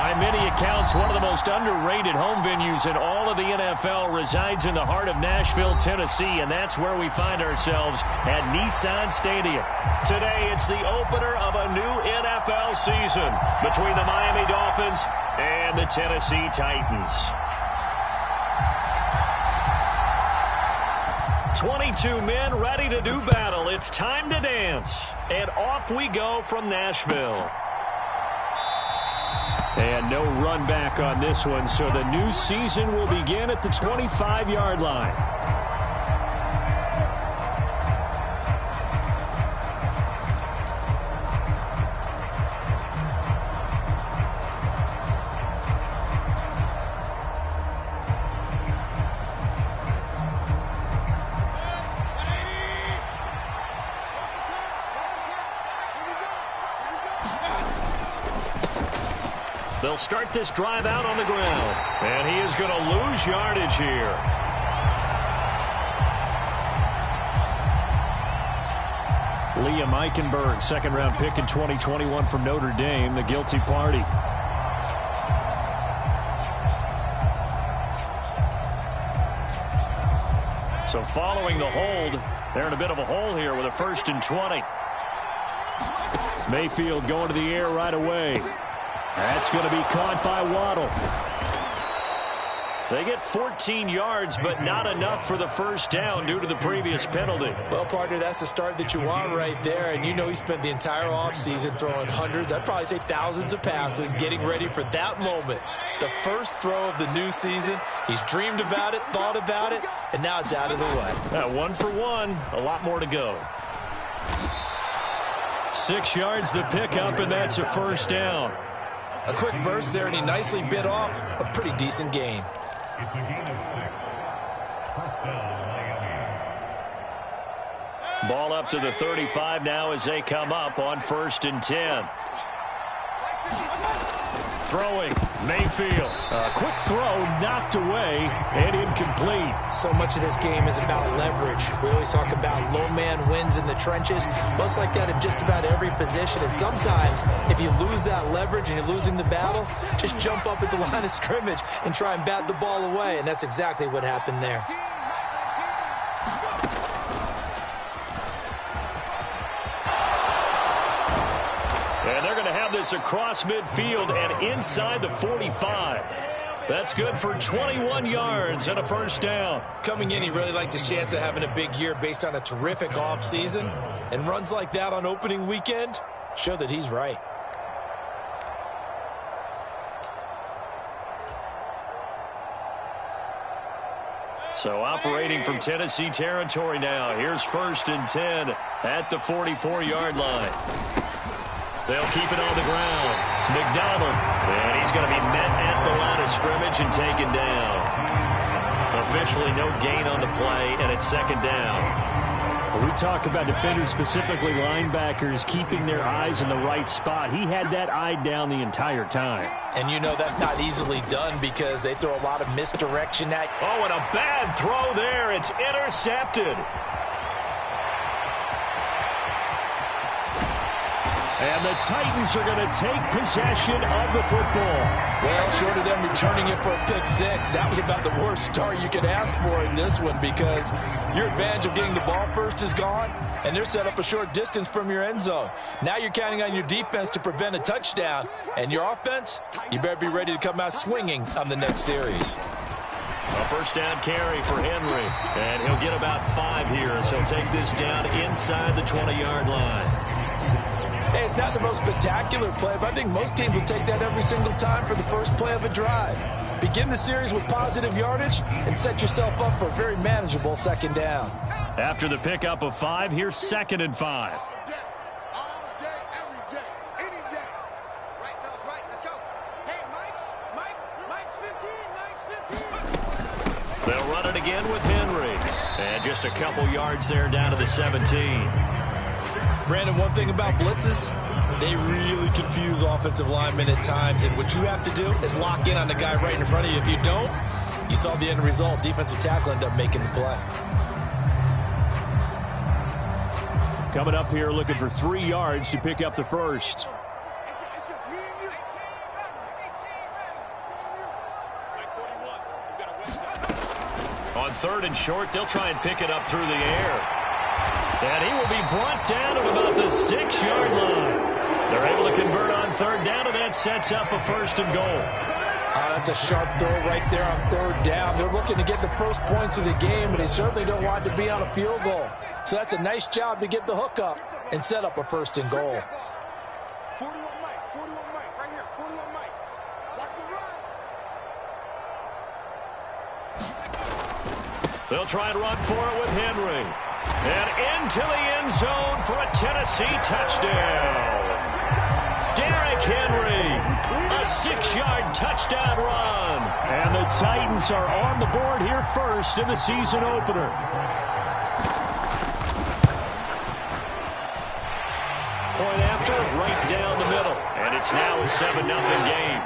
By many accounts, one of the most underrated home venues in all of the NFL resides in the heart of Nashville, Tennessee, and that's where we find ourselves at Nissan Stadium. Today, it's the opener of a new NFL season between the Miami Dolphins and the Tennessee Titans. 22 men ready to do battle. It's time to dance. And off we go from Nashville. And no run back on this one, so the new season will begin at the 25-yard line. They'll start this drive out on the ground. And he is going to lose yardage here. Liam Eichenberg, second-round pick in 2021 from Notre Dame, the guilty party. So following the hold, they're in a bit of a hole here with a 1st and 20. Mayfield going to the air right away. That's going to be caught by Waddle. They get 14 yards, but not enough for the first down due to the previous penalty. Well, partner, that's the start that you want right there. And you know he spent the entire offseason throwing hundreds, I'd probably say thousands of passes, getting ready for that moment. The first throw of the new season. He's dreamed about it, thought about it, and now it's out of the way. 1 for 1, a lot more to go. 6 yards the pickup, and that's a first down. A quick burst there, and he nicely bit off a pretty decent gain. It's a gain of 6. Touchdown, Miami. Ball up to the 35 now as they come up on 1st and 10. Throwing, Mayfield. A quick throw knocked away and incomplete. So much of this game is about leverage. We always talk about low man wins in the trenches. Well, it's like that in just about every position. And sometimes, if you lose that leverage and you're losing the battle, just jump up at the line of scrimmage and try and bat the ball away. And that's exactly what happened there. And they're going to have this across midfield and inside the 45. That's good for 21 yards and a first down. Coming in, he really liked his chance of having a big year based on a terrific offseason. And runs like that on opening weekend show that he's right. So operating from Tennessee territory now. Here's 1st and 10 at the 44-yard line. They'll keep it on the ground. McDonald. And he's going to be met at the line of scrimmage and taken down. Officially no gain on the play, and it's 2nd down. We talk about defenders, specifically linebackers, keeping their eyes in the right spot. He had that eye down the entire time. And you know that's not easily done because they throw a lot of misdirection at. Oh, and a bad throw there. It's intercepted. And the Titans are going to take possession of the football. Well, short of them returning it for a pick 6, that was about the worst start you could ask for in this one because your advantage of getting the ball first is gone, and they're set up a short distance from your end zone. Now you're counting on your defense to prevent a touchdown, and your offense, you better be ready to come out swinging on the next series. A first down carry for Henry, and he'll get about 5 here as he'll take this down inside the 20-yard line. Hey, it's not the most spectacular play, but I think most teams will take that every single time for the first play of a drive. Begin the series with positive yardage and set yourself up for a very manageable 2nd down. After the pickup of 5, here's 2nd and 5. All day, every day, any day. Right, fellas, right. Let's go. Hey, Mike's 15. They'll run it again with Henry. And just a couple yards there down to the 17. Brandon, one thing about blitzes, they really confuse offensive linemen at times, and what you have to do is lock in on the guy right in front of you. If you don't, you saw the end result. Defensive tackle ended up making the play. Coming up here looking for 3 yards to pick up the first. It's just me and you. 3rd and short. They'll try and pick it up through the air. And he will be brought down at about the 6-yard line. They're able to convert on 3rd down, and that sets up a 1st and goal. That's a sharp throw right there on 3rd down. They're looking to get the first points of the game, and they certainly don't want to be on a field goal. So that's a nice job to get the hook up and set up a 1st and goal. 41 Mike, right here, 41 Mike. Watch the run. They'll try and run for it with Henry. And into the end zone for a Tennessee touchdown. Derrick Henry, a 6-yard touchdown run. And the Titans are on the board here first in the season opener. Point after, right down the middle. And it's now a 7-0 game.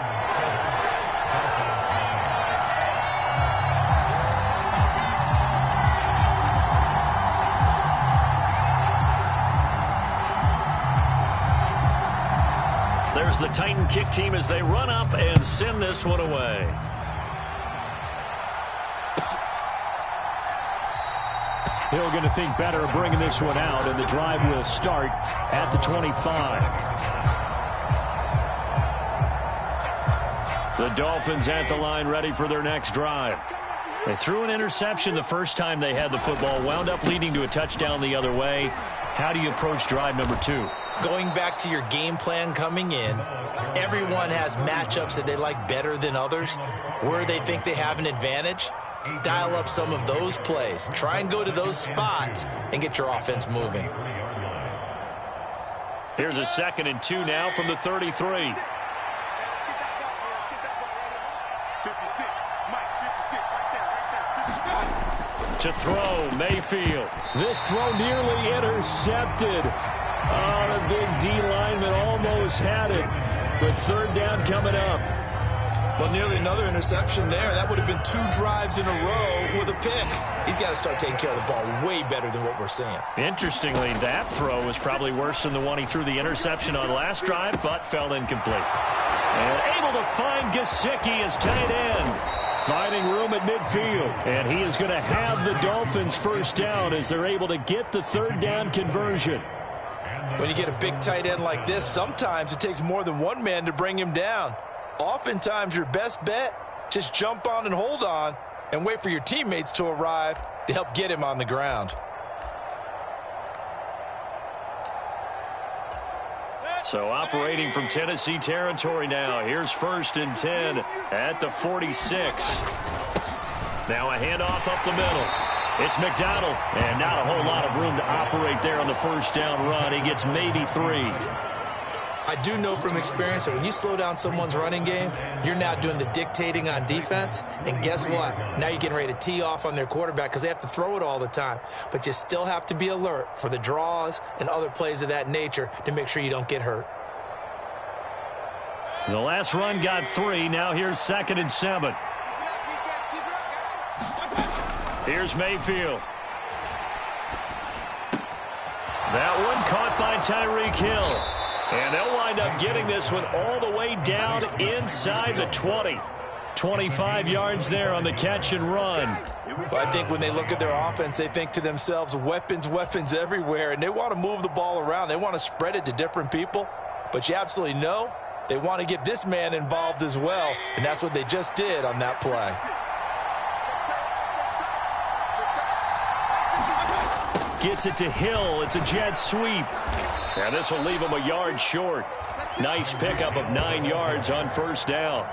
There's the Titan kick team as they run up and send this one away. Hill going to think better of bringing this one out, and the drive will start at the 25. The Dolphins at the line ready for their next drive. They threw an interception the first time they had the football, wound up leading to a touchdown the other way. How do you approach drive number 2? Going back to your game plan coming in, everyone has matchups that they like better than others. Where they think they have an advantage, dial up some of those plays. Try and go to those spots and get your offense moving. Here's a 2nd and 2 now from the 33. 56, Mike, 56, right there, 56. To throw, Mayfield. This throw nearly intercepted. Oh, the big D lineman almost had it. But 3rd down coming up. Well, nearly another interception there. That would have been 2 drives in a row with a pick. He's got to start taking care of the ball way better than what we're seeing. Interestingly, that throw was probably worse than the one he threw the interception on last drive, but fell incomplete. And able to find Gesicki as tight end. Finding room at midfield. And he is going to have the Dolphins 1st down as they're able to get the 3rd down conversion. When you get a big tight end like this, sometimes it takes more than one man to bring him down. Oftentimes, your best bet, just jump on and hold on and wait for your teammates to arrive to help get him on the ground. So operating from Tennessee territory now. Here's 1st and 10 at the 46. Now a handoff up the middle. It's McDonald, and not a whole lot of room to operate there on the 1st down run. He gets maybe 3. I do know from experience that when you slow down someone's running game, you're now doing the dictating on defense. And guess what? Now you're getting ready to tee off on their quarterback because they have to throw it all the time. But you still have to be alert for the draws and other plays of that nature to make sure you don't get hurt. The last run got 3. Now here's 2nd and 7. Here's Mayfield. That one caught by Tyreek Hill. And they'll wind up getting this one all the way down inside the 20. 25 yards there on the catch and run. Well, I think when they look at their offense, they think to themselves, weapons, weapons everywhere. And they want to move the ball around. They want to spread it to different people. But you absolutely know they want to get this man involved as well. And that's what they just did on that play. Gets it to Hill. It's a jet sweep. And this will leave him a yard short. Nice pickup of 9 yards on 1st down.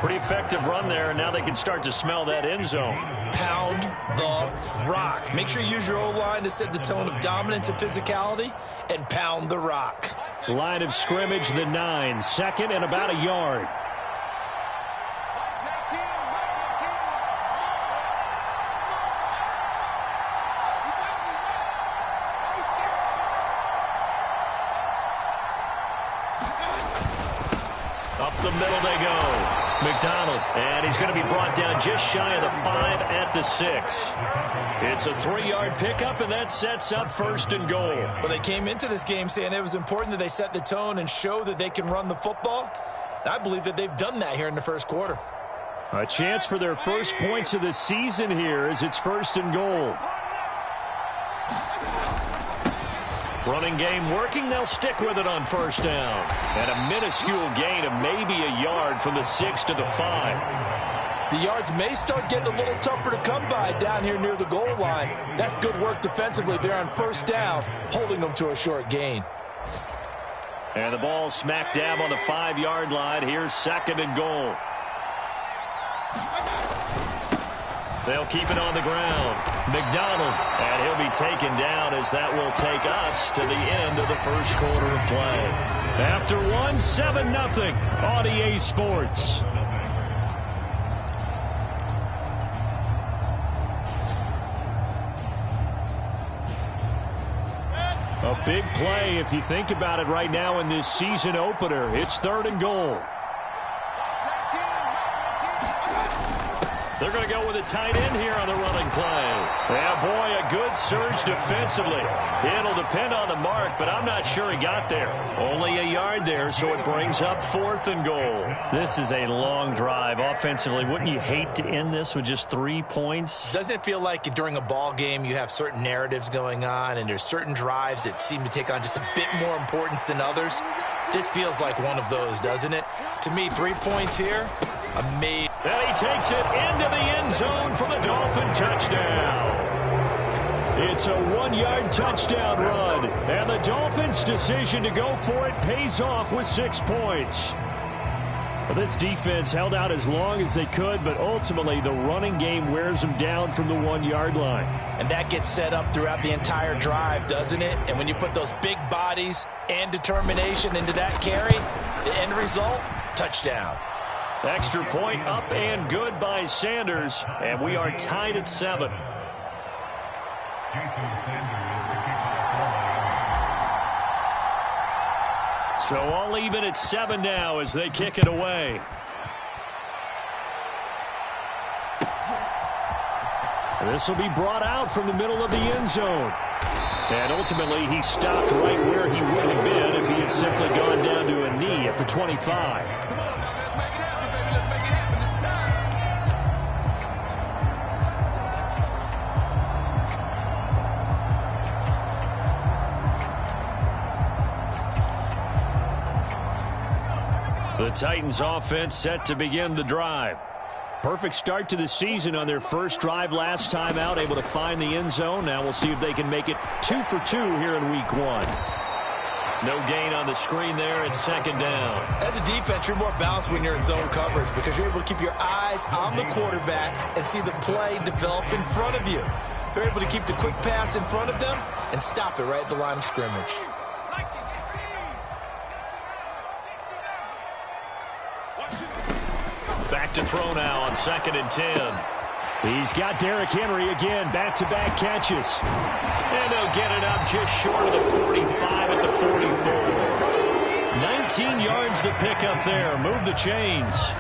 Pretty effective run there, and now they can start to smell that end zone. Pound the rock. Make sure you use your O-line to set the tone of dominance and physicality, and pound the rock. Line of scrimmage, the 9. 2nd and about a yard. Up the middle they go. McDonald, and he's going to be brought down just shy of the 5 at the 6. It's a 3-yard pickup, and that sets up 1st and goal. Well, they came into this game saying it was important that they set the tone and show that they can run the football. I believe that they've done that here in the 1st quarter. A chance for their first points of the season here as it's 1st and goal. Running game working. They'll stick with it on 1st down. And a minuscule gain of maybe a yard from the 6 to the 5. The yards may start getting a little tougher to come by down here near the goal line. That's good work defensively there on 1st down, holding them to a short gain. And the ball smack dab on the 5-yard line. Here's 2nd and goal. They'll keep it on the ground. McDonald, and he'll be taken down as that will take us to the end of the 1st quarter of play. After 7-0 on EA Sports. A big play if you think about it right now in this season opener. It's 3rd and goal. They're going to go with a tight end here on the running play. Yeah, boy, a good surge defensively. It'll depend on the mark, but I'm not sure he got there. Only a yard there, so it brings up 4th and goal. This is a long drive offensively. Wouldn't you hate to end this with just 3 points? Doesn't it feel like during a ball game you have certain narratives going on and there's certain drives that seem to take on just a bit more importance than others? This feels like one of those, doesn't it? To me, 3 points here, amazing. And he takes it into the end zone for the Dolphin touchdown. It's a 1-yard touchdown run, and the Dolphins' decision to go for it pays off with 6 points. Well, this defense held out as long as they could, but ultimately the running game wears them down from the 1-yard line. And that gets set up throughout the entire drive, doesn't it? And when you put those big bodies and determination into that carry, the end result, touchdown. Extra point up and good by Sanders, and we are tied at 7. So all even at 7 now as they kick it away. This will be brought out from the middle of the end zone. And ultimately, he stopped right where he would have been if he had simply gone down to a knee at the 25. The Titans offense set to begin the drive. Perfect start to the season on their first drive last time out, able to find the end zone. Now we'll see if they can make it 2 for 2 here in week 1. No gain on the screen there. It's 2nd down. As a defense, you're more balanced when you're in zone coverage because you're able to keep your eyes on the quarterback and see the play develop in front of you. You're able to keep the quick pass in front of them and stop it right at the line of scrimmage. Back to throw now on 2nd and 10. He's got Derrick Henry again, back-to-back catches. And they'll get it up just short of the 45 at the 44. 19 yards to pick up there. Move the chains.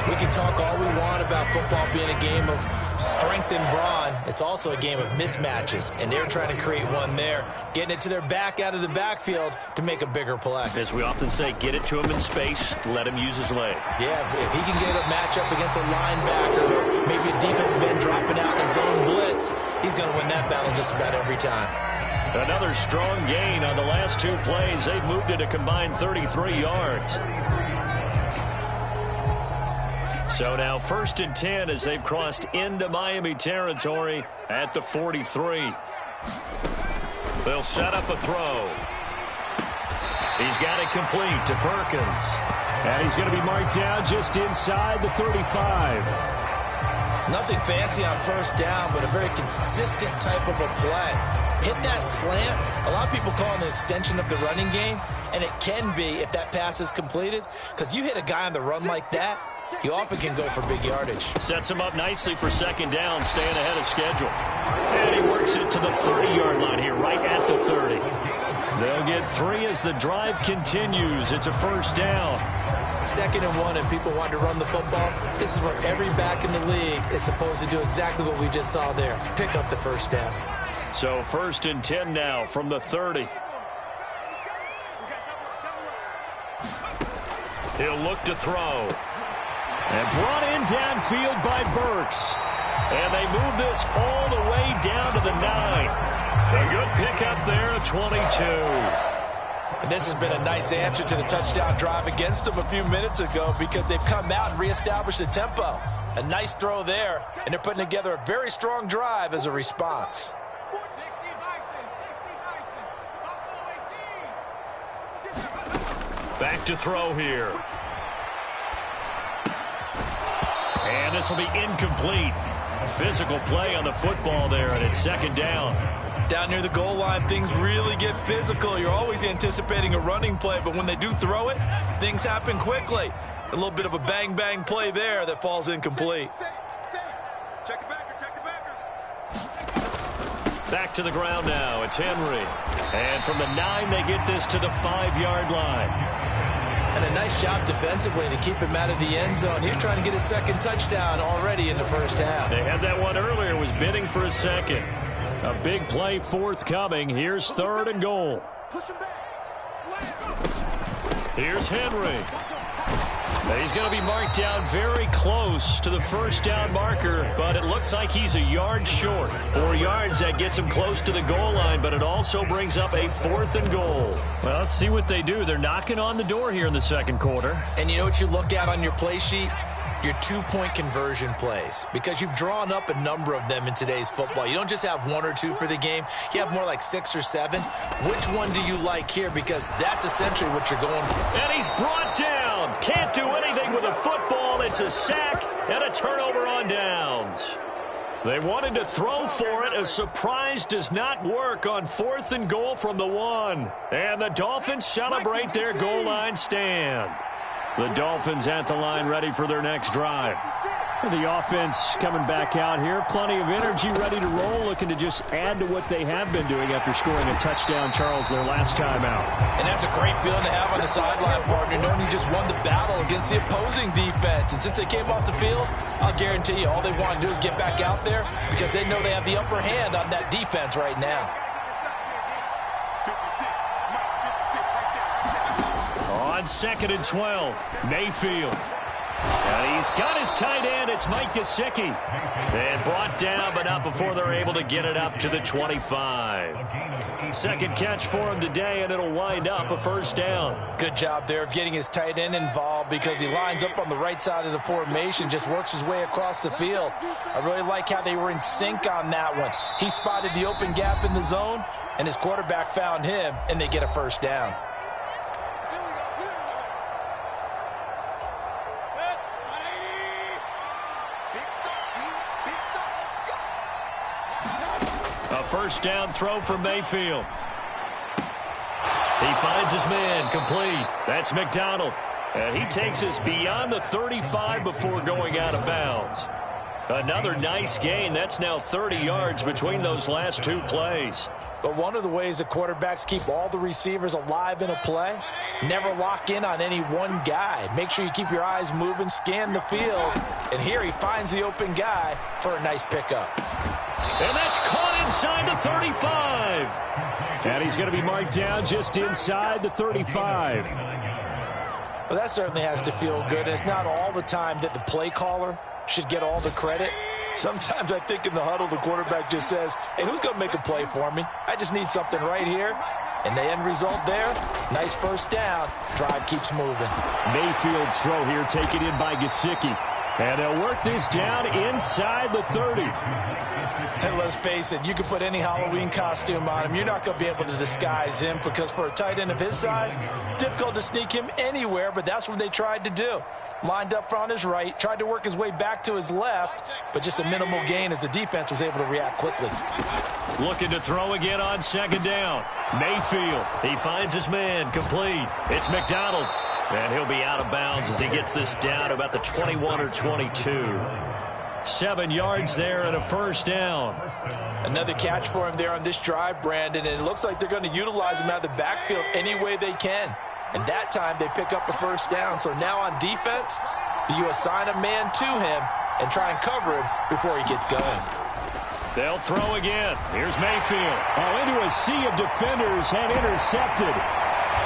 We can talk all we want about football being a game of strength and brawn. It's also a game of mismatches, and they're trying to create one there, getting it to their back out of the backfield to make a bigger play. As we often say, get it to him in space, let him use his leg. Yeah, if he can get a matchup against a linebacker or maybe a defensive end dropping out in a zone blitz, he's going to win that battle just about every time. Another strong gain on the last 2 plays. They've moved it a combined 33 yards. So now 1st and 10 as they've crossed into Miami territory at the 43. They'll set up a throw. He's got it complete to Perkins. And he's going to be marked down just inside the 35. Nothing fancy on 1st down, but a very consistent type of a play. Hit that slant. A lot of people call it an extension of the running game, and it can be if that pass is completed, because you hit a guy on the run like that, you often can go for big yardage. Sets him up nicely for 2nd down, staying ahead of schedule. And he works it to the 30-yard line here, right at the 30. They'll get 3 as the drive continues. It's a 1st down. 2nd and 1, and people want to run the football. This is where every back in the league is supposed to do exactly what we just saw there. Pick up the 1st down. So 1st and 10 now from the 30. He'll look to throw. And brought in downfield by Burks. And they move this all the way down to the 9. A good pickup there at 22. And this has been a nice answer to the touchdown drive against them a few minutes ago because they've come out and reestablished the tempo. A nice throw there, and they're putting together a very strong drive as a response. Back to throw here. And this will be incomplete. Physical play on the football there, and it's second down. Down near the goal line, things really get physical. You're always anticipating a running play, but when they do throw it, things happen quickly. A little bit of a bang-bang play there that falls incomplete. Check the backer, check the backer. Back to the ground now. It's Henry. And from the 9, they get this to the 5-yard line. And a nice job defensively to keep him out of the end zone. He was trying to get his second touchdown already in the first half. They had that one earlier, was bidding for a second. A big play forthcoming. Here's 3rd and goal. Push him back. Slam. Here's Henry. And he's going to be marked down very close to the first down marker, but it looks like he's a yard short. 4 yards, that gets him close to the goal line, but it also brings up a 4th and goal. Well, let's see what they do. They're knocking on the door here in the second quarter. And you know what you look at on your play sheet? Your 2-point conversion plays, because you've drawn up a number of them in today's football. You don't just have 1 or 2 for the game. You have more like 6 or 7. Which one do you like here? Because that's essentially what you're going for. And he's brought down. Can't do anything with a football. It's a sack and a turnover on downs. They wanted to throw for it. A surprise does not work on 4th and goal from the 1. And the Dolphins celebrate their goal line stand. The Dolphins at the line ready for their next drive. The offense coming back out here. Plenty of energy, ready to roll, looking to just add to what they have been doing after scoring a touchdown, Charles, their last time out. And that's a great feeling to have on the sideline, partner, knowing you just won the battle against the opposing defense. And since they came off the field, I'll guarantee you all they want to do is get back out there because they know they have the upper hand on that defense right now. On 2nd and 12, Mayfield. And he's got his tight end. It's Mike Gesicki. And brought down, but not before they're able to get it up to the 25. Second catch for him today, and it'll wind up a first down. Good job there of getting his tight end involved because he lines up on the right side of the formation, just works his way across the field. I really like how they were in sync on that one. He spotted the open gap in the zone, and his quarterback found him, and they get a first down. A first down throw for Mayfield. He finds his man, complete. That's McDonald. And he takes us beyond the 35 before going out of bounds. Another nice gain. That's now 30 yards between those last 2 plays. But one of the ways the quarterbacks keep all the receivers alive in a play, never lock in on any one guy. Make sure you keep your eyes moving, scan the field. And here he finds the open guy for a nice pickup. And that's caught inside the 35. And he's going to be marked down just inside the 35. Well, that certainly has to feel good. And it's not all the time that the play caller should get all the credit. Sometimes I think in the huddle, the quarterback just says, hey, who's going to make a play for me? I just need something right here. And the end result there, nice first down. Drive keeps moving. Mayfield's throw here taken in by Gesicki. And they'll work this down inside the 30. And let's face it, you can put any Halloween costume on him. You're not going to be able to disguise him because for a tight end of his size, difficult to sneak him anywhere, but that's what they tried to do. Lined up on his right, tried to work his way back to his left, but just a minimal gain as the defense was able to react quickly. Looking to throw again on 2nd down. Mayfield, he finds his man, complete. It's McDonald, and he'll be out of bounds as he gets this down about the 21 or 22. 7 yards there and a first down. Another catch for him there on this drive, Brandon, and it looks like they're going to utilize him out of the backfield any way they can. And that time they pick up a first down. So now on defense, do you assign a man to him and try and cover him before he gets going? They'll throw again. Here's Mayfield. Oh, into a sea of defenders and intercepted.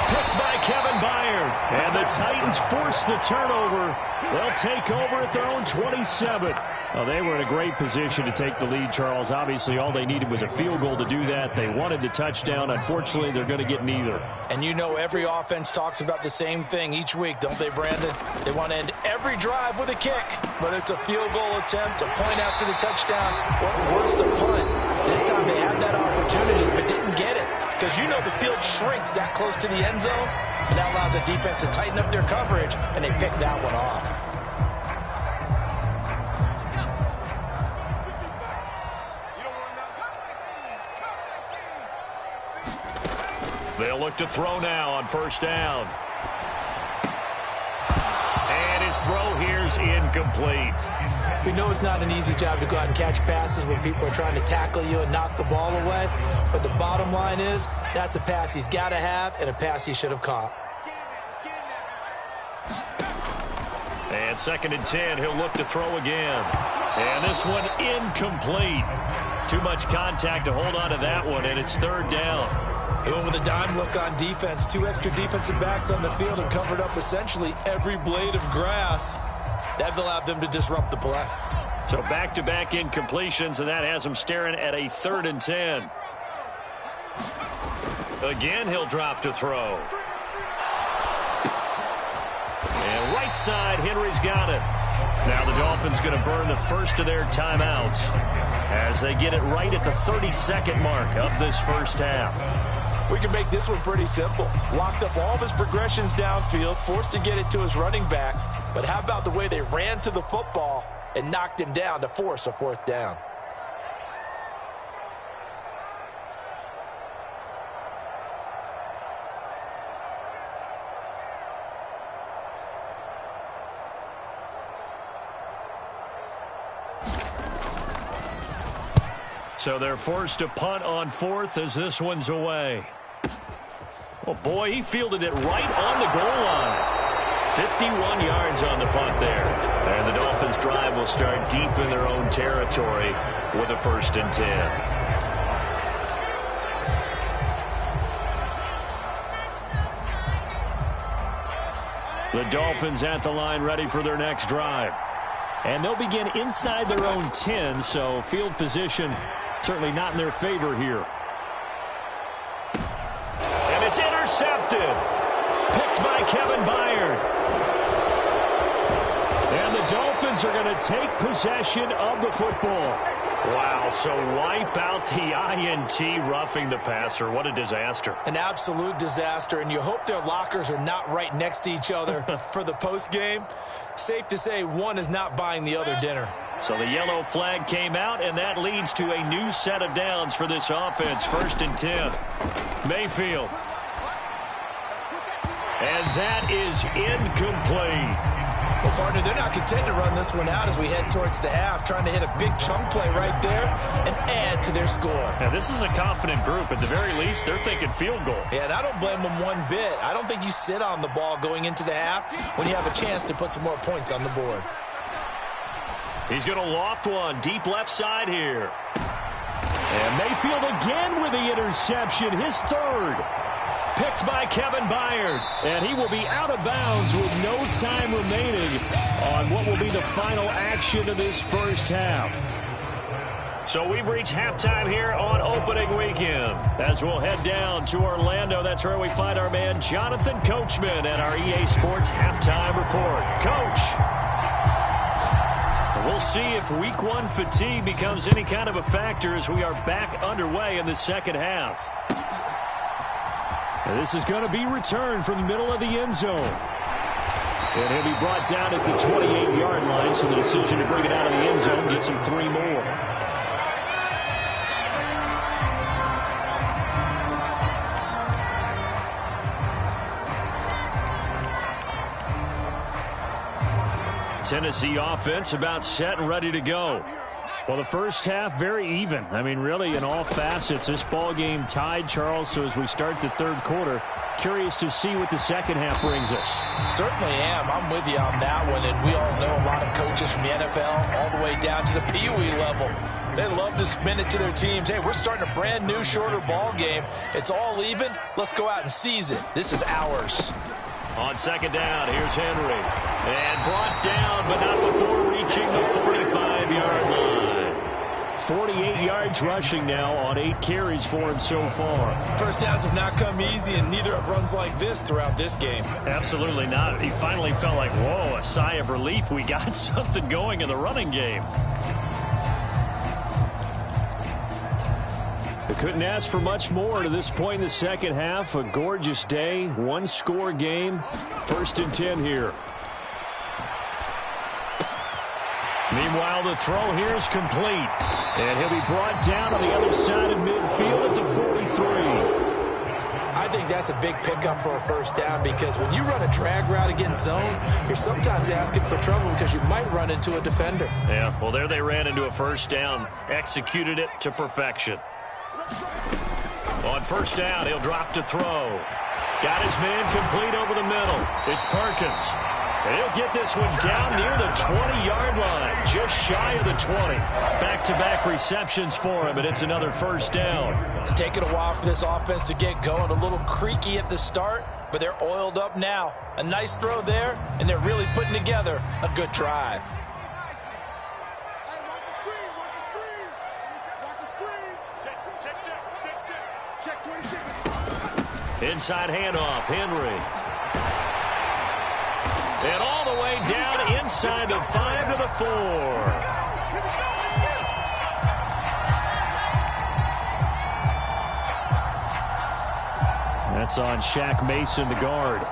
Picked by Kevin Byard. And the Titans force the turnover. They'll take over at their own 27. Well, they were in a great position to take the lead, Charles. Obviously, all they needed was a field goal to do that. They wanted the touchdown. Unfortunately, they're going to get neither. And you know every offense talks about the same thing each week, don't they, Brandon? They want to end every drive with a kick, whether it's a field goal attempt, a point after the touchdown, or worse, a punt. This time they had that opportunity but didn't get it because you know the field shrinks that close to the end zone, and that allows the defense to tighten up their coverage, and they picked that one off. They'll look to throw now on first down. And his throw here's incomplete. We know it's not an easy job to go out and catch passes when people are trying to tackle you and knock the ball away. But the bottom line is that's a pass he's got to have and a pass he should have caught. And 2nd and 10, he'll look to throw again. And this one incomplete. Too much contact to hold on to that one, and it's 3rd down. He went with a dime look on defense. 2 extra defensive backs on the field and covered up essentially every blade of grass. That allowed them to disrupt the play. So back-to-back incompletions, and that has him staring at a 3rd and 10. Again, he'll drop to throw. And right side, Henry's got it. Now the Dolphins going to burn the first of their timeouts as they get it right at the 32nd mark of this first half. We can make this one pretty simple. Locked up all of his progressions downfield, forced to get it to his running back. But how about the way they ran to the football and knocked him down to force a 4th down? So they're forced to punt on 4th as this one's away. Oh, boy, he fielded it right on the goal line. 51 yards on the punt there. And the Dolphins' drive will start deep in their own territory with a 1st and 10. The Dolphins at the line ready for their next drive. And they'll begin inside their own 10, so field position certainly not in their favor here. And it's intercepted. Picked by Kevin Byard. And the Dolphins are going to take possession of the football. Wow, so wipe out the INT roughing the passer. What a disaster. An absolute disaster, and you hope their lockers are not right next to each other for the postgame. Safe to say one is not buying the other dinner. So the yellow flag came out, and that leads to a new set of downs for this offense. 1st and 10. Mayfield. And that is incomplete. Well, partner, they're not content to run this one out as we head towards the half, trying to hit a big chunk play right there and add to their score. Now, this is a confident group. At the very least, they're thinking field goal. Yeah, and I don't blame them one bit. I don't think you sit on the ball going into the half when you have a chance to put some more points on the board. He's going to loft one deep left side here. And Mayfield again with the interception, his 3rd. Picked by Kevin Byard. And he will be out of bounds with no time remaining on what will be the final action of this first half. So we've reached halftime here on opening weekend. As we'll head down to Orlando, that's where we find our man Jonathan Coachman at our EA Sports Halftime Report. Coach, we'll see if Week 1 fatigue becomes any kind of a factor as we are back underway in the second half. And this is going to be returned from the middle of the end zone. And he'll be brought down at the 28-yard line, so the decision to bring it out of the end zone gets him 3 more. Tennessee offense about set and ready to go. Well, the first half, very even. I mean, really, in all facets, this ball game tied, Charles. So as we start the 3rd quarter, curious to see what the second half brings us. Certainly am. I'm with you on that one. And we all know a lot of coaches from the NFL all the way down to the Pee Wee level They love to spin it to their teams. Hey, we're starting a brand new, shorter ball game. It's all even. Let's go out and seize it. This is ours. On second down, here's Henry. And brought down, but not before reaching the 45-yard line. 48 yards rushing now on 8 carries for him so far. First downs have not come easy, and neither have runs like this throughout this game. Absolutely not. He finally felt like, whoa, a sigh of relief. We got something going in the running game. They couldn't ask for much more to this point in the second half. A gorgeous day, one-score game. 1st and 10 here. Meanwhile, the throw here is complete. And he'll be brought down on the other side of midfield at the 43. I think that's a big pickup for a first down because when you run a drag route against zone, you're sometimes asking for trouble because you might run into a defender. Yeah, well, there they ran into a first down. Executed it to perfection. On first down, he'll drop to throw. Got his man complete over the middle. It's Perkins. And he'll get this one down near the 20-yard line, just shy of the 20. Back-to-back receptions for him, and it's another first down. It's taken a while for this offense to get going. A little creaky at the start, but they're oiled up now. A nice throw there, and they're really putting together a good drive. Hey, watch the screen, watch the screen. Watch the screen. Check 26. Inside handoff, Henry. And all the way down inside the 5 to the 4. That's on Shaq Mason, the guard.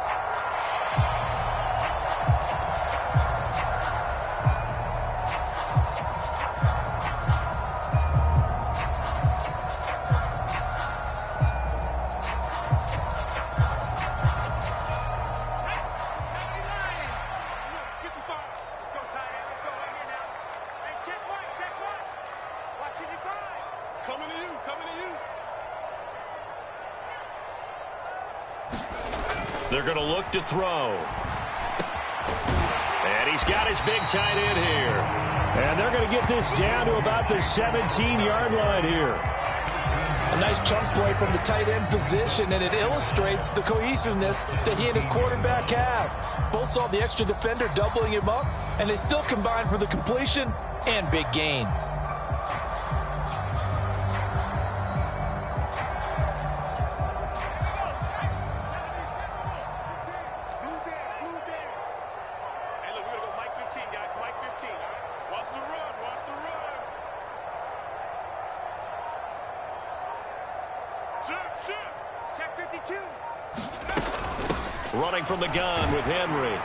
They're going to look to throw. And he's got his big tight end here. And they're going to get this down to about the 17-yard line here. A nice chunk play from the tight end position, and it illustrates the cohesiveness that he and his quarterback have. Both saw the extra defender doubling him up, and they still combined for the completion and big gain. Running from the gun with Henry.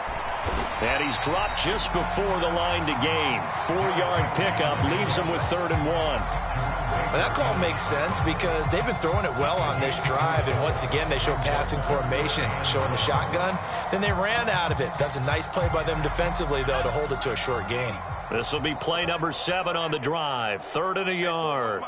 And he's dropped just before the line to gain. 4-yard pickup leaves him with 3rd and 1. Well, that call makes sense because they've been throwing it well on this drive, and once again they show passing formation, showing the shotgun. Then they ran out of it. That's a nice play by them defensively, though, to hold it to a short gain. This will be play number 7 on the drive. 3rd and a yard.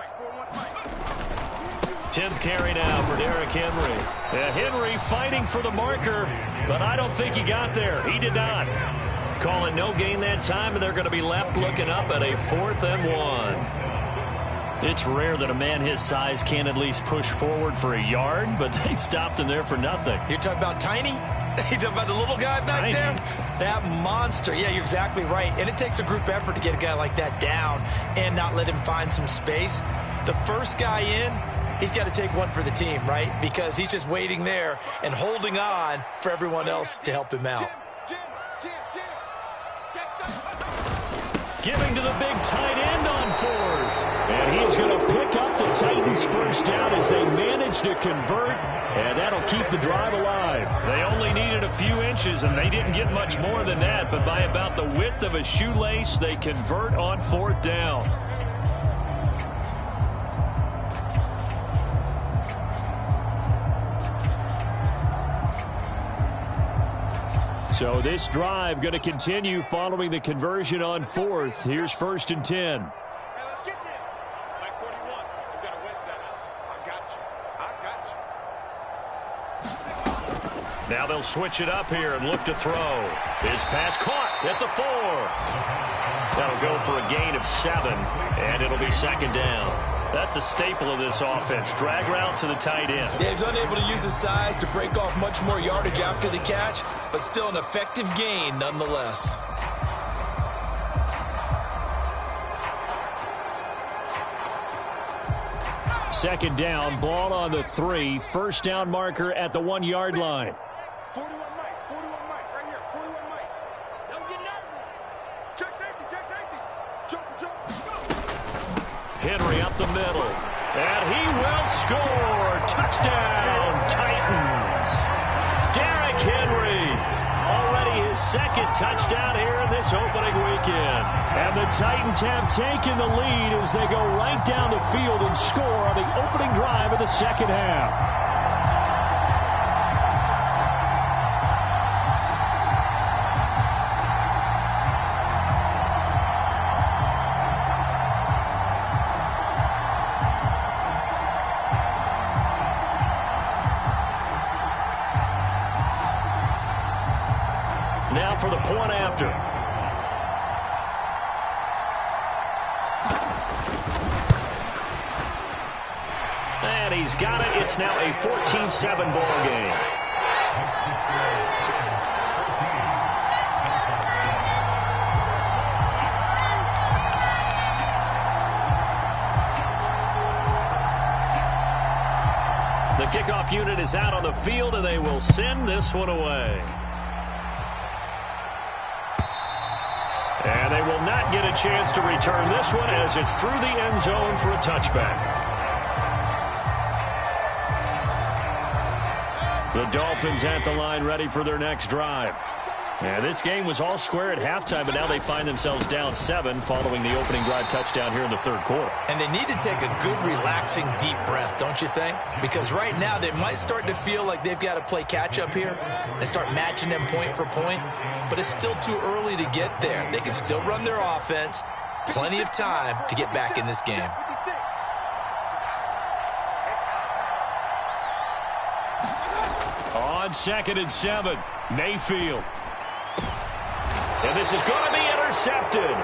10th carry now for Derrick Henry. And Henry fighting for the marker, but I don't think he got there. He did not. Call it no gain that time, and they're going to be left looking up at a 4th and 1. It's rare that a man his size can at least push forward for a yard, but they stopped him there for nothing. You're talking about Tiny? You're talking about the little guy back Tiny. there? That monster. Yeah, you're exactly right. And it takes a group effort to get a guy like that down and not let him find some space. The first guy in, he's got to take one for the team, right? Because he's just waiting there and holding on for everyone else to help him out. Giving to the big tight end on 4th. And he's going to pick up the Titans' first down as they manage to convert, and that'll keep the drive alive. They only needed a few inches, and they didn't get much more than that, but by about the width of a shoelace, they convert on 4th down. So this drive going to continue following the conversion on 4th. Here's 1st and 10. Hey, let's get there. Mike 41, you got to wedge that out. I got you. Now they'll switch it up here and look to throw. His pass caught at the 4. That'll go for a gain of 7, and it'll be second down. That's a staple of this offense. Drag route to the tight end. Yeah, he's unable to use his size to break off much more yardage after the catch, but still an effective gain nonetheless. Second down, ball on the 3. First down marker at the 1-yard line. 41 Mike, right here, 41 Mike. Don't get nervous. Check safety. Jump, go. Henry up the middle, and he will score. Touchdown, Titans. Derrick Henry, already his second touchdown here in this opening weekend. And the Titans have taken the lead as they go right down the field and score on the opening drive of the second half. Now for the point after. And he's got it. It's now a 14-7 ball game. The kickoff unit is out on the field, and they will send this one away. And they will not get a chance to return this one as it's through the end zone for a touchback. The Dolphins at the line ready for their next drive. Yeah, this game was all square at halftime, but now they find themselves down 7 following the opening drive touchdown here in the third quarter. And they need to take a good, relaxing, deep breath, don't you think? Because right now they might start to feel like they've got to play catch-up here and start matching them point for point. But it's still too early to get there. They can still run their offense. Plenty of time to get back in this game. On 2nd and 7, Mayfield. And this is going to be intercepted.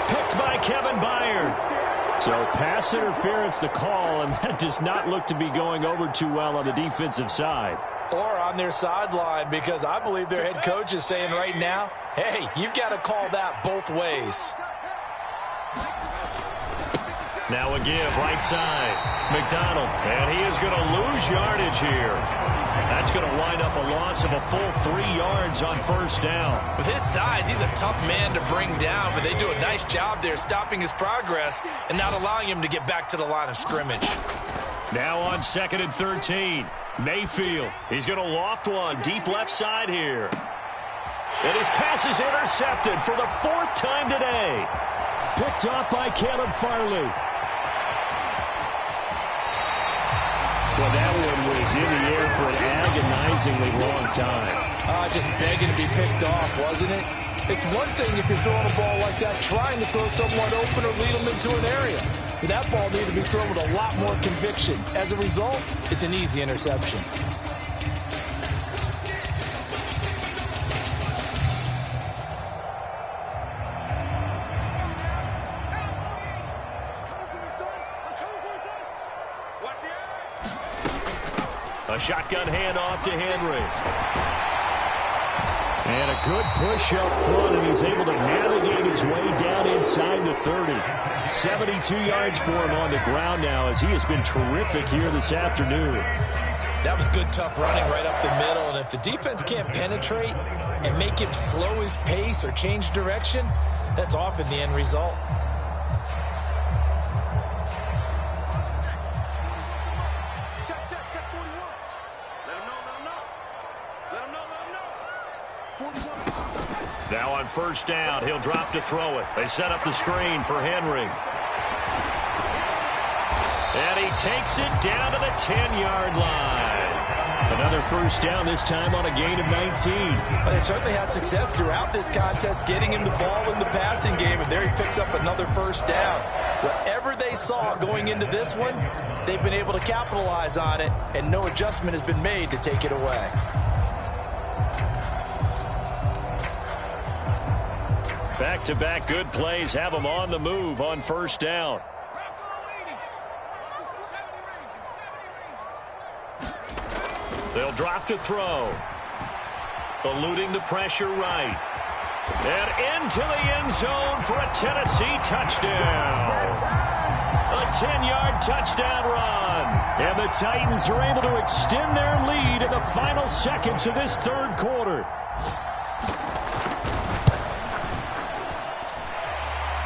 Picked by Kevin Byard. So pass interference the call, and that does not look to be going over too well on the defensive side. Or on their sideline, because I believe their head coach is saying right now, hey, you've got to call that both ways. Now a give, right side. McDonald, and he is going to lose yardage here. That's going to wind up a loss of a full 3 yards on first down. With his size, he's a tough man to bring down, but they do a nice job there stopping his progress and not allowing him to get back to the line of scrimmage. Now on 2nd and 13, Mayfield. He's going to loft one deep left side here. And his pass is intercepted for the 4th time today. Picked off by Caleb Farley. Well, that one was in the air for an agonizingly long time. Just begging to be picked off, wasn't it? It's one thing if you're throwing a ball like that, trying to throw someone open or lead them into an area. But that ball needed to be thrown with a lot more conviction. As a result, it's an easy interception. A shotgun handoff to Henry. And a good push up front, and he's able to navigate his way down inside the 30. 72 yards for him on the ground now, as he has been terrific here this afternoon. That was good, tough running right up the middle, and if the defense can't penetrate and make him slow his pace or change direction, that's often the end result. Now on first down, he'll drop to throw it. They set up the screen for Henry. And he takes it down to the 10-yard line. Another first down, this time on a gain of 19. But they certainly had success throughout this contest, getting him the ball in the passing game, and there he picks up another first down. Whatever they saw going into this one, they've been able to capitalize on it, and no adjustment has been made to take it away. Back-to-back good plays have them on the move on first down. They'll drop to throw. Eluding the pressure right. And into the end zone for a Tennessee touchdown. A 10-yard touchdown run. And the Titans are able to extend their lead in the final seconds of this third quarter.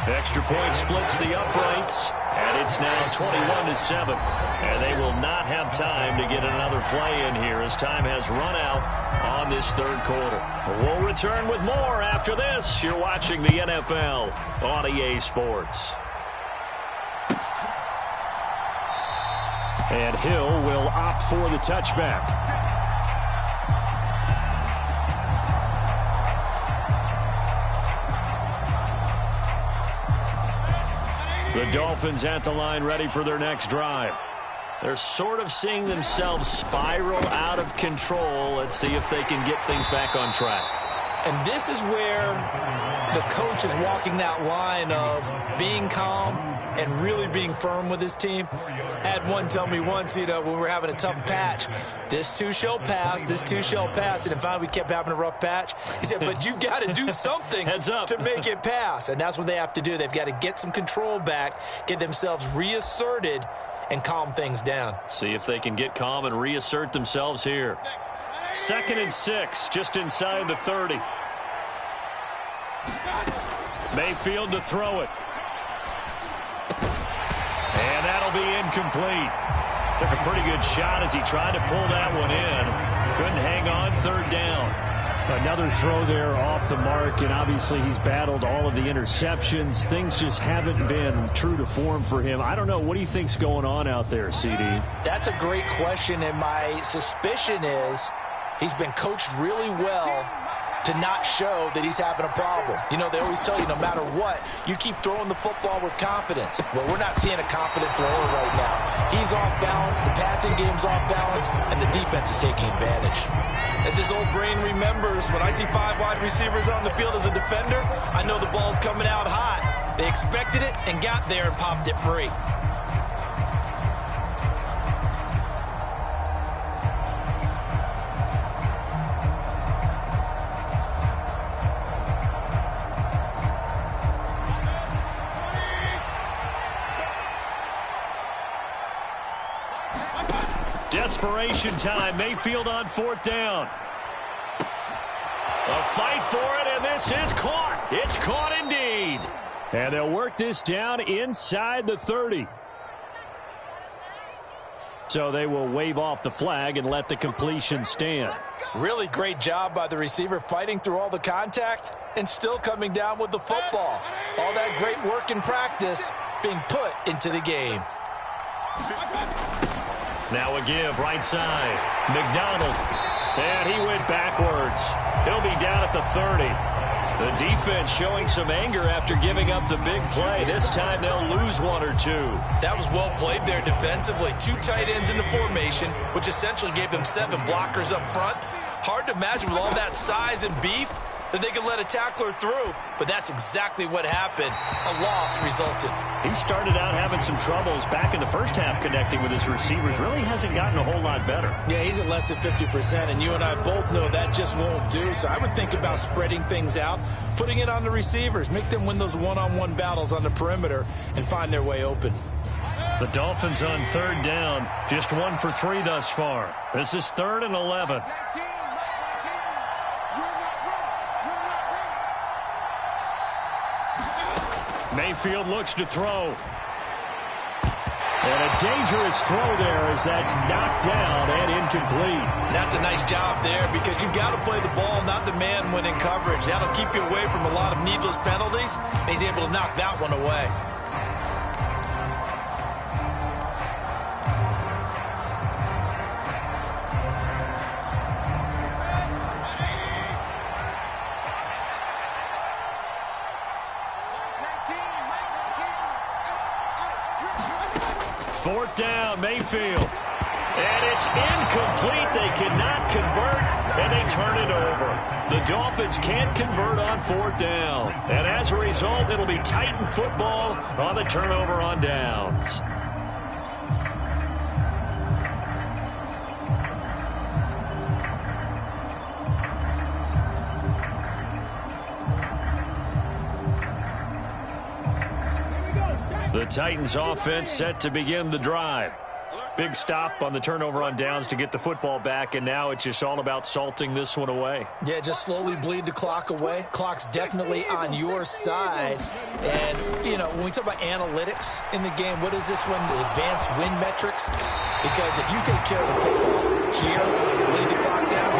Extra point splits the uprights, and it's now 21-7. And they will not have time to get another play in here as time has run out on this third quarter. We'll return with more after this. You're watching the NFL on EA Sports. And Hill will opt for the touchback. The Dolphins at the line ready for their next drive. They're sort of seeing themselves spiral out of control. Let's see if they can get things back on track. And this is where the coach is walking that line of being calm and really being firm with his team. I had one tell me once, when we were having a tough patch, this too shall pass, this too shall pass. And finally we kept having a rough patch. He said, but you've got to do something to make it pass. And that's what they have to do. They've got to get some control back, get themselves reasserted, and calm things down. See if they can get calm and reassert themselves here. 2nd and 6, just inside the 30. Mayfield to throw it. And that'll be incomplete. Took a pretty good shot as he tried to pull that one in. Couldn't hang on, 3rd down. Another throw there off the mark, and obviously he's battled all of the interceptions. Things just haven't been true to form for him. I don't know. What do you think's going on out there, CD? That's a great question, and my suspicion is he's been coached really well to not show that he's having a problem. They always tell you no matter what, you keep throwing the football with confidence. Well, we're not seeing a confident thrower right now. He's off balance, the passing game's off balance, and the defense is taking advantage. As his old brain remembers, when I see 5 wide receivers on the field as a defender, I know the ball's coming out hot. They expected it and got there and popped it free. Desperation time. Mayfield on 4th down. A fight for it, and this is caught. It's caught indeed. And they'll work this down inside the 30. So they will wave off the flag and let the completion stand. Really great job by the receiver fighting through all the contact and still coming down with the football. All that great work in practice being put into the game. Now a give, right side. McDonald. And he went backwards. He'll be down at the 30. The defense showing some anger after giving up the big play. This time they'll lose 1 or 2. That was well played there defensively. 2 tight ends in the formation, which essentially gave them 7 blockers up front. Hard to imagine with all that size and beef that they could let a tackler through, but that's exactly what happened. A loss resulted. He started out having some troubles back in the first half connecting with his receivers. Really hasn't gotten a whole lot better. Yeah, he's at less than 50%, and you and I both know that just won't do. So I would think about spreading things out, putting it on the receivers, make them win those one-on-one battles on the perimeter and find their way open. The Dolphins on 3rd down, just 1 for 3 thus far. This is 3rd and 11. Mayfield looks to throw. And a dangerous throw there as that's knocked down and incomplete. That's a nice job there because you've got to play the ball, not the man when in coverage. That'll keep you away from a lot of needless penalties, and he's able to knock that one away. Fourth down, Mayfield. And it's incomplete. They cannot convert, and they turn it over. The Dolphins can't convert on 4th down. And as a result, it'll be Titan football on the turnover on downs. The Titans offense set to begin the drive. Big stop on the turnover on downs to get the football back, and now it's just all about salting this one away. Yeah, just slowly bleed the clock away. Clock's definitely on your side. And, you know, when we talk about analytics in the game, what is this one? The advanced win metrics? Because if you take care of the football here, bleed the clock down,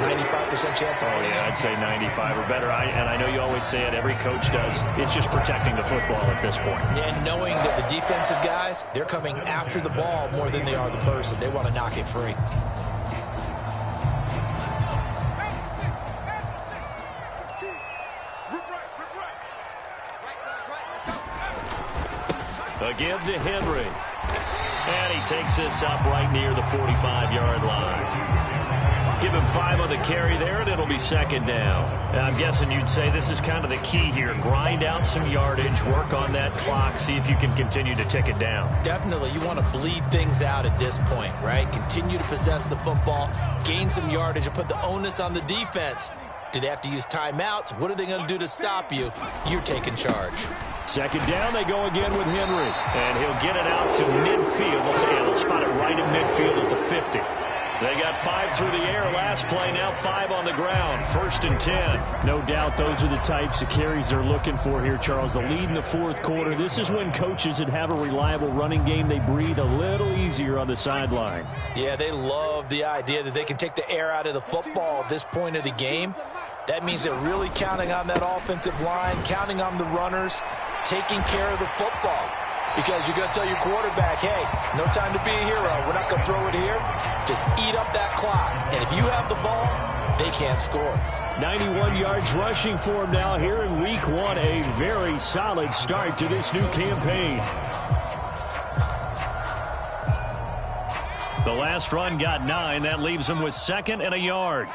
95% chance. Oh, yeah, I'd say 95 or better. And I know you always say it, every coach does. It's just protecting the football at this point. And knowing that the defensive guys, they're coming after the ball more than they are the person. They want to knock it free. Again to Henry. And he takes this up right near the 45-yard line. Give him 5 on the carry there, and it'll be 2nd down. And I'm guessing you'd say this is kind of the key here. Grind out some yardage, work on that clock, see if you can continue to tick it down. Definitely. You want to bleed things out at this point, right? Continue to possess the football, gain some yardage, and put the onus on the defense. Do they have to use timeouts? What are they going to do to stop you? You're taking charge. 2nd down, they go again with Henry. And he'll get it out to midfield. They'll spot it right in midfield at the 50. They got 5 through the air last play, now 5 on the ground. 1st and 10. No doubt those are the types of carries they're looking for here, Charles. The lead in the 4th quarter. This is when coaches that have a reliable running game, they breathe a little easier on the sideline. Yeah, they love the idea that they can take the air out of the football at this point of the game. That means they're really counting on that offensive line, counting on the runners, taking care of the football. Because you're going to tell your quarterback, hey, no time to be a hero. We're not going to throw it here. Just eat up that clock. And if you have the ball, they can't score. 91 yards rushing for him now here in week 1. A very solid start to this new campaign. The last run got 9. That leaves him with 2nd and a yard.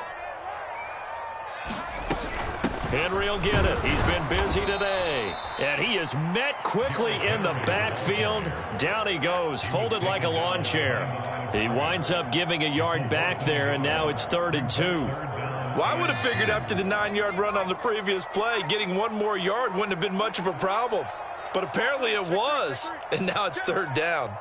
Henry will get it. He's been busy today. And he is met quickly in the backfield. Down he goes, folded like a lawn chair. He winds up giving a yard back there, and now it's 3rd and 2. Well, I would have figured after the 9-yard run on the previous play, getting 1 more yard wouldn't have been much of a problem. But apparently it was, and now it's 3rd down.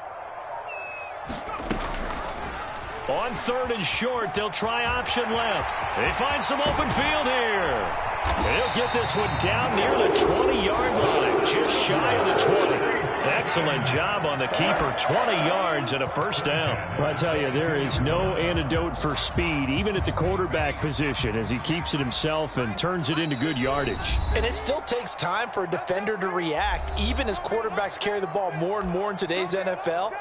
On 3rd and short, they'll try option left. They find some open field here. They'll get this one down near the 20-yard line, just shy of the 20. Excellent job on the keeper, 20 yards and a 1st down. Well, I tell you, there is no antidote for speed, even at the quarterback position, as he keeps it himself and turns it into good yardage. And it still takes time for a defender to react, even as quarterbacks carry the ball more and more in today's NFL.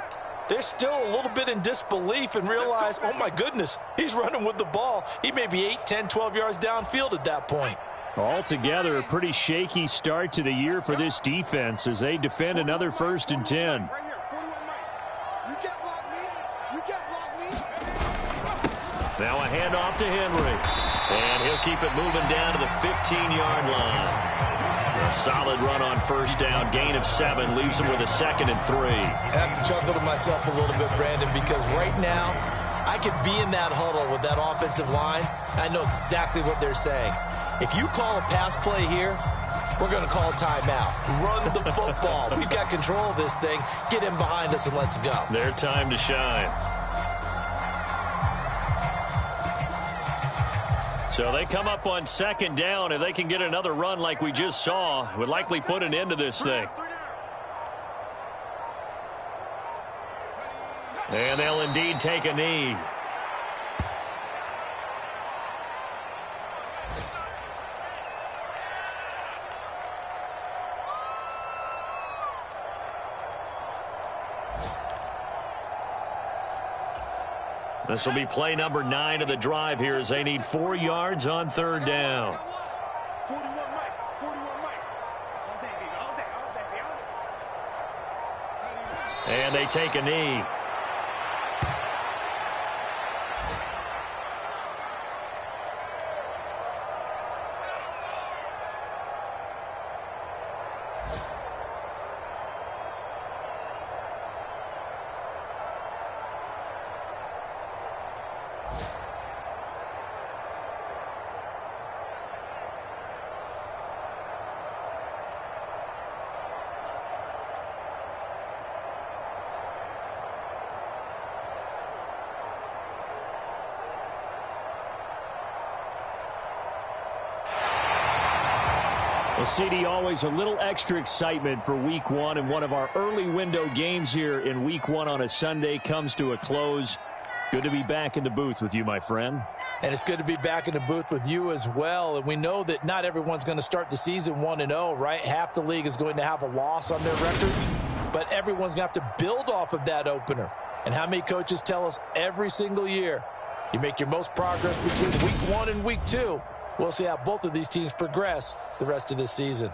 They're still a little bit in disbelief and realize, oh, my goodness, he's running with the ball. He may be 8, 10, 12 yards downfield at that point. Altogether, a pretty shaky start to the year for this defense as they defend another 1st and 10. Right here, 41 Mike. You can't block me. You can't block me. Now a handoff to Henry. And he'll keep it moving down to the 15-yard line. A solid run on 1st down. Gain of 7 leaves him with a 2nd and 3. I have to chuckle to myself a little bit, Brandon, because right now I could be in that huddle with that offensive line. I know exactly what they're saying. If you call a pass play here, we're going to call a timeout. Run the football. We've got control of this thing. Get in behind us and let's go. Their time to shine. So they come up on 2nd down. If they can get another run like we just saw, would likely put an end to this thing. And they'll indeed take a knee. This will be play number 9 of the drive here as they need 4 yards on 3rd down. 41 Mike. 41 Mike. All day. And they take a knee. Well, CD, always a little extra excitement for Week 1, and one of our early window games here in Week 1 on a Sunday comes to a close. Good to be back in the booth with you, my friend. And it's good to be back in the booth with you as well. And we know that not everyone's going to start the season 1-0, right? Half the league is going to have a loss on their record, but everyone's going to have to build off of that opener. And how many coaches tell us every single year, you make your most progress between Week 1 and Week 2. We'll see how both of these teams progress the rest of this season.